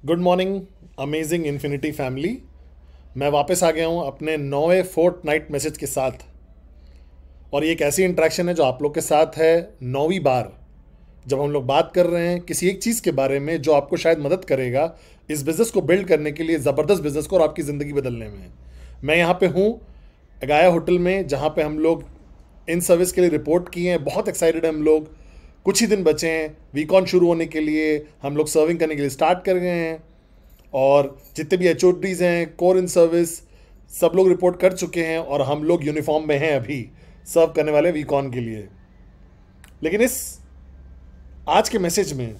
Good morning amazing infinity family. मैं वापस आ गया हूँ अपने 9वें फोर्ट नाइट मैसेज के साथ। और ये एक ऐसी इंट्रैक्शन है जो आप लोग के साथ है 9वीं बार, जब हम लोग बात कर रहे हैं किसी एक चीज़ के बारे में जो आपको शायद मदद करेगा इस बिज़नेस को बिल्ड करने के लिए, ज़बरदस्त बिज़नेस को, और आपकी ज़िंदगी बदलने में। मैं यहाँ पे हूँ अगाया होटल में, जहाँ पे हम लोग इन सर्विस के लिए रिपोर्ट किए हैं। बहुत एक्साइटेड हैं हम लोग। कुछ ही दिन बचे हैं वीकॉन शुरू होने के लिए। हम लोग सर्विंग करने के लिए स्टार्ट कर गए हैं और जितने भी एचओडीज़ हैं, कोर इन सर्विस, सब लोग रिपोर्ट कर चुके हैं और हम लोग यूनिफॉर्म में हैं अभी सर्व करने वाले वीकॉन के लिए। लेकिन इस आज के मैसेज में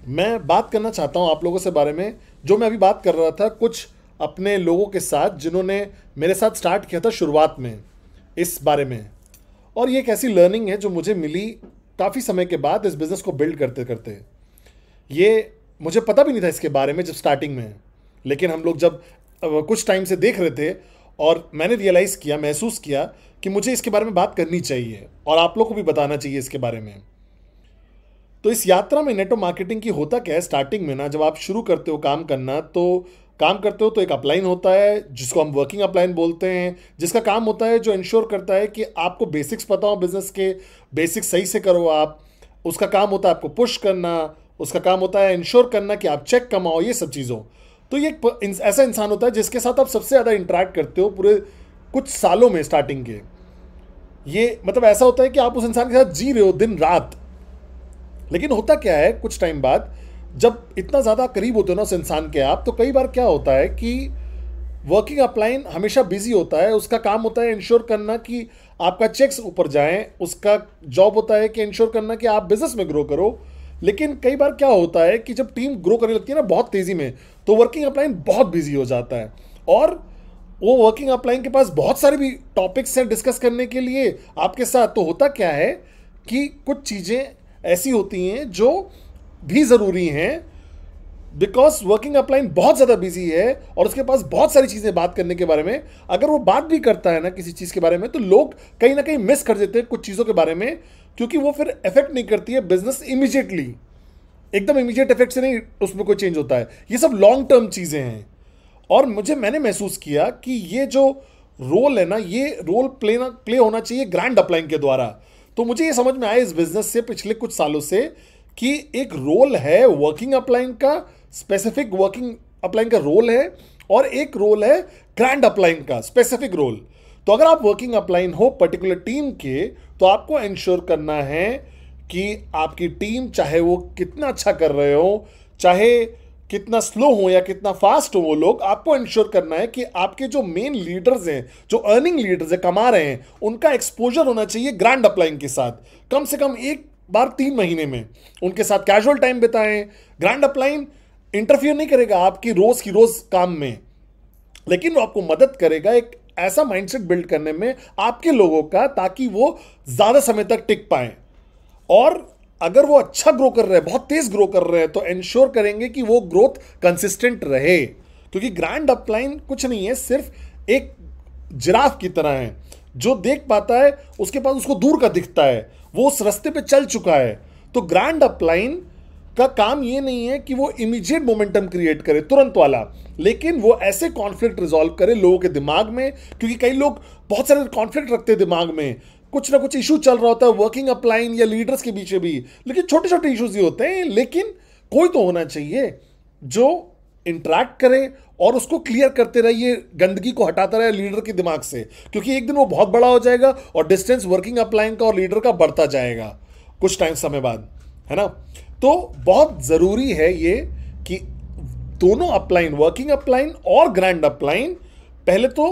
मैं बात करना चाहता हूं आप लोगों से बारे में, जो मैं अभी बात कर रहा था कुछ अपने लोगों के साथ जिन्होंने मेरे साथ स्टार्ट किया था शुरुआत में इस बारे में। और ये एक ऐसी लर्निंग है जो मुझे मिली काफ़ी समय के बाद इस बिज़नेस को बिल्ड करते करते। ये मुझे पता भी नहीं था इसके बारे में जब स्टार्टिंग में, लेकिन हम लोग जब कुछ टाइम से देख रहे थे और मैंने रियलाइज़ किया, महसूस किया कि मुझे इसके बारे में बात करनी चाहिए और आप लोग को भी बताना चाहिए इसके बारे में। तो इस यात्रा में नेटवर्क मार्केटिंग की होता क्या है, स्टार्टिंग में ना जब आप शुरू करते हो काम करना, तो काम करते हो तो एक अपलाइन होता है जिसको हम वर्किंग अपलाइन बोलते हैं, जिसका काम होता है जो इंश्योर करता है कि आपको बेसिक्स पता हो बिजनेस के, बेसिक्स सही से करो आप। उसका काम होता है आपको पुश करना, उसका काम होता है इंश्योर करना कि आप चेक कमाओ, ये सब चीज़ों। तो ये ऐसा इंसान होता है जिसके साथ आप सबसे ज़्यादा इंटरेक्ट करते हो पूरे कुछ सालों में स्टार्टिंग के। ये मतलब ऐसा होता है कि आप उस इंसान के साथ जी रहे हो दिन रात। लेकिन होता क्या है, कुछ टाइम बाद जब इतना ज़्यादा करीब होते हो ना उस इंसान के आप, तो कई बार क्या होता है कि वर्किंग अपलाइन हमेशा बिजी होता है। उसका काम होता है इंश्योर करना कि आपका चेक्स ऊपर जाएं, उसका जॉब होता है कि इंश्योर करना कि आप बिजनेस में ग्रो करो। लेकिन कई बार क्या होता है कि जब टीम ग्रो करने लगती है ना बहुत तेज़ी में, तो वर्किंग अपलाइन बहुत बिजी हो जाता है और वो वर्किंग अपलाइन के पास बहुत सारे भी टॉपिक्स हैं डिस्कस करने के लिए आपके साथ। तो होता क्या है कि कुछ चीज़ें ऐसी होती हैं जो भी ज़रूरी हैं, बिकॉज वर्किंग अपलाइन बहुत ज़्यादा बिजी है और उसके पास बहुत सारी चीज़ें बात करने के बारे में। अगर वो बात भी करता है ना किसी चीज़ के बारे में, तो लोग कहीं ना कहीं मिस कर देते हैं कुछ चीज़ों के बारे में, क्योंकि वो फिर इफेक्ट नहीं करती है बिजनेस इमीडिएटली, एकदम इमीडिएट इफेक्ट से नहीं उसमें कोई चेंज होता है। ये सब लॉन्ग टर्म चीज़ें हैं। और मैंने महसूस किया कि ये जो रोल है ना, ये रोल प्ले होना चाहिए ग्रैंड अपलाइन के द्वारा। तो मुझे ये समझ में आया इस बिजनेस से पिछले कुछ सालों से कि एक रोल है वर्किंग अपलाइन का, स्पेसिफिक वर्किंग अपलाइन का रोल है, और एक रोल है ग्रैंड अपलाइन का स्पेसिफिक रोल। तो अगर आप वर्किंग अपलाइन हो पर्टिकुलर टीम के, तो आपको इंश्योर करना है कि आपकी टीम, चाहे वो कितना अच्छा कर रहे हो, चाहे कितना स्लो हो या कितना फास्ट हो वो लोग, आपको इंश्योर करना है कि आपके जो मेन लीडर्स हैं, जो अर्निंग लीडर्स हैं, कमा रहे हैं, उनका एक्सपोजर होना चाहिए ग्रैंड अपलाइन के साथ। कम से कम एक बार 3 महीने में उनके साथ कैजुअल टाइम बिताएं। ग्रैंड अपलाइन इंटरफियर नहीं करेगा आपकी रोज काम में, लेकिन वो आपको मदद करेगा एक ऐसा माइंडसेट बिल्ड करने में आपके लोगों का, ताकि वो ज्यादा समय तक टिक पाए। और अगर वो अच्छा ग्रो कर रहे हैं, बहुत तेज ग्रो कर रहे हैं, तो इंश्योर करेंगे कि वो ग्रोथ कंसिस्टेंट रहे। क्योंकि ग्रैंड अपलाइन कुछ नहीं है, सिर्फ एक जिराफ की तरह है जो देख पाता है, उसके पास उसको दूर का दिखता है, वो उस रास्ते पे चल चुका है। तो ग्रैंड अपलाइन का काम ये नहीं है कि वो इमीडिएट मोमेंटम क्रिएट करे तुरंत वाला, लेकिन वो ऐसे कॉन्फ्लिक्ट रिजॉल्व करे लोगों के दिमाग में। क्योंकि कई लोग बहुत सारे कॉन्फ्लिक्ट रखते हैं दिमाग में, कुछ ना कुछ इशू चल रहा होता है वर्किंग अपलाइन या लीडर्स के बीच में भी, लेकिन छोटे छोटे इश्यूज ही होते हैं। लेकिन कोई तो होना चाहिए जो इंटरेक्ट करे और उसको क्लियर करते रहे, ये गंदगी को हटाता रहे लीडर के दिमाग से, क्योंकि एक दिन वो बहुत बड़ा हो जाएगा और डिस्टेंस वर्किंग अपलाइन का और लीडर का बढ़ता जाएगा कुछ टाइम समय बाद, है ना। तो बहुत ज़रूरी है ये कि दोनों अपलाइन, वर्किंग अपलाइन और ग्रैंड अपलाइन, पहले तो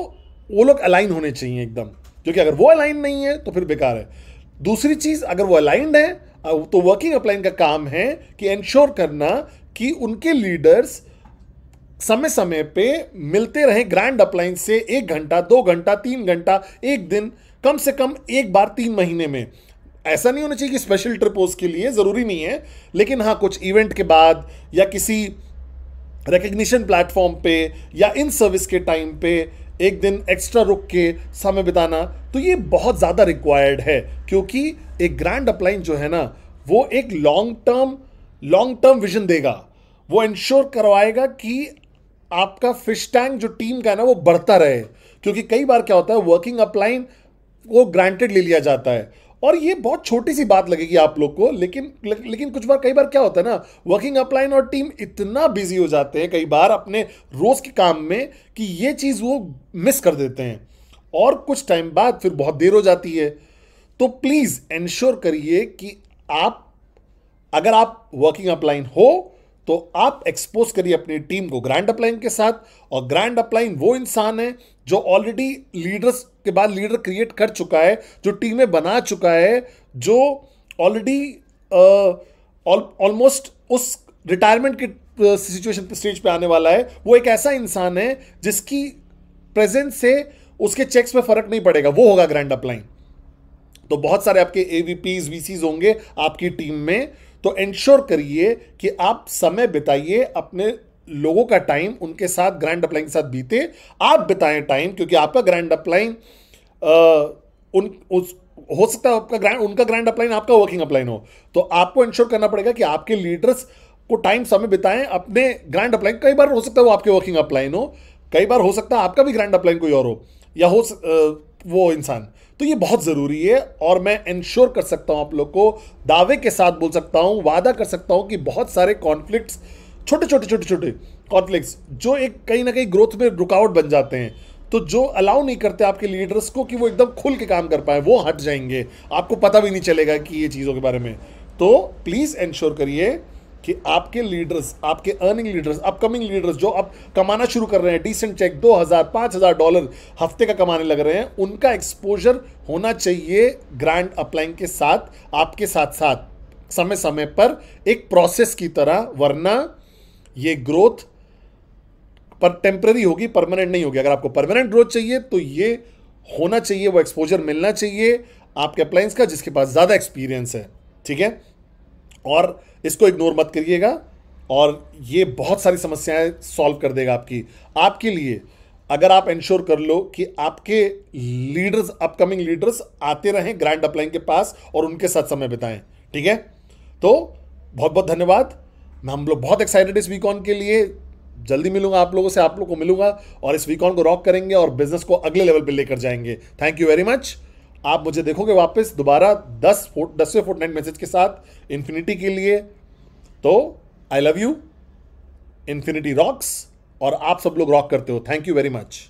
वो लोग अलाइन होने चाहिए एकदम, क्योंकि अगर वो अलाइन नहीं है तो फिर बेकार है। दूसरी चीज़, अगर वो अलाइंड है तो वर्किंग अपलाइन का काम है कि इंश्योर करना कि उनके लीडर्स समय समय पे मिलते रहें ग्रैंड अपलाइन से 1 घंटा, 2 घंटा, 3 घंटा, एक दिन, कम से कम एक बार 3 महीने में। ऐसा नहीं होना चाहिए कि स्पेशल ट्रिप हो उसके लिए, ज़रूरी नहीं है, लेकिन हाँ कुछ इवेंट के बाद या किसी रिकग्निशन प्लेटफॉर्म पे या इन सर्विस के टाइम पे एक दिन एक्स्ट्रा रुक के समय बिताना, तो ये बहुत ज़्यादा रिक्वायर्ड है। क्योंकि एक ग्रैंड अपलाइन जो है ना, वो एक लॉन्ग टर्म विजन देगा। वो इंश्योर करवाएगा कि आपका फिश टैंक जो टीम का है ना वो बढ़ता रहे। क्योंकि कई बार क्या होता है, वर्किंग अपलाइन वो ग्रांटेड ले लिया जाता है, और ये बहुत छोटी सी बात लगेगी आप लोग को, लेकिन कुछ बार कई बार क्या होता है ना, वर्किंग अपलाइन और टीम इतना बिजी हो जाते हैं कई बार अपने रोज के काम में कि ये चीज वो मिस कर देते हैं, और कुछ टाइम बाद फिर बहुत देर हो जाती है। तो प्लीज इंश्योर करिए कि आप, अगर आप वर्किंग अपलाइन हो तो आप एक्सपोज करिए अपनी टीम को ग्रैंड अपलाइन के साथ। और ग्रैंड अपलाइन वो इंसान है जो ऑलरेडी लीडर्स के बाद लीडर क्रिएट कर चुका है, जो टीमें बना चुका है, जो ऑलरेडी ऑलमोस्ट उस रिटायरमेंट के सिचुएशन पे स्टेज पे आने वाला है। वो एक ऐसा इंसान है जिसकी प्रेजेंस से उसके चेक्स में फर्क नहीं पड़ेगा, वो होगा ग्रैंड अपलाइन। तो बहुत सारे आपके एवीपीज वीसीज होंगे आपकी टीम में, तो इंश्योर करिए कि आप समय बिताइए, अपने लोगों का टाइम उनके साथ ग्रैंड अपलाइन के साथ बीते, आप बिताएं टाइम, क्योंकि आपका ग्रैंड अपलाइन हो सकता है उनका ग्रैंड अपलाइन आपका वर्किंग अपलाइन हो। तो आपको इंश्योर करना पड़ेगा कि आपके लीडर्स को टाइम समय बिताएं अपने ग्रैंड अपलाइन। कई बार हो सकता है वो आपके वर्किंग अपलाइन हो, कई बार हो सकता है आपका भी ग्रैंड अपलाइन कोई और हो, या वो इंसान। तो ये बहुत ज़रूरी है, और मैं इंश्योर कर सकता हूं आप लोग को, दावे के साथ बोल सकता हूं, वादा कर सकता हूं कि बहुत सारे कॉन्फ्लिक्ट्स, छोटे छोटे छोटे छोटे कॉन्फ्लिक्ट्स जो एक कहीं ना कहीं ग्रोथ में रुकावट बन जाते हैं, तो जो अलाउ नहीं करते आपके लीडर्स को कि वो एकदम खुल के काम कर पाए, वो हट जाएंगे, आपको पता भी नहीं चलेगा कि ये चीज़ों के बारे में। तो प्लीज़ इंश्योर करिए कि आपके लीडर्स, आपके अर्निंग लीडर्स, अपकमिंग लीडर्स जो अब कमाना शुरू कर रहे हैं, डिसेंट चेक $2,000-5,000 हफ्ते का कमाने लग रहे हैं, उनका एक्सपोजर होना चाहिए ग्रैंड अपलाइन के साथ, आपके साथ साथ समय समय पर एक प्रोसेस की तरह, वरना ये ग्रोथ पर टेम्पररी होगी, परमानेंट नहीं होगी। अगर आपको परमानेंट ग्रोथ चाहिए तो ये होना चाहिए, वो एक्सपोजर मिलना चाहिए आपके अपलाइंस का जिसके पास ज़्यादा एक्सपीरियंस है, ठीक है। और इसको इग्नोर मत करिएगा, और ये बहुत सारी समस्याएं सॉल्व कर देगा आपके लिए, अगर आप इंश्योर कर लो कि आपके लीडर्स, अपकमिंग लीडर्स आते रहें ग्रैंड अपलाइन के पास और उनके साथ समय बिताएं, ठीक है। तो बहुत बहुत धन्यवाद। हम लोग बहुत एक्साइटेड इस वीक ऑन के लिए, जल्दी मिलूंगा आप लोगों से, आप लोग को मिलूंगा, और इस वीक ऑन को रॉक करेंगे और बिजनेस को अगले लेवल पे लेकर जाएंगे। Thank you very much. आप मुझे देखोगे वापस दोबारा 10वें फोर्टनाइट मैसेज के साथ इन्फिनिटी के लिए। तो I love you, infinity rocks, और आप सब लोग रॉक करते हो। Thank you very much.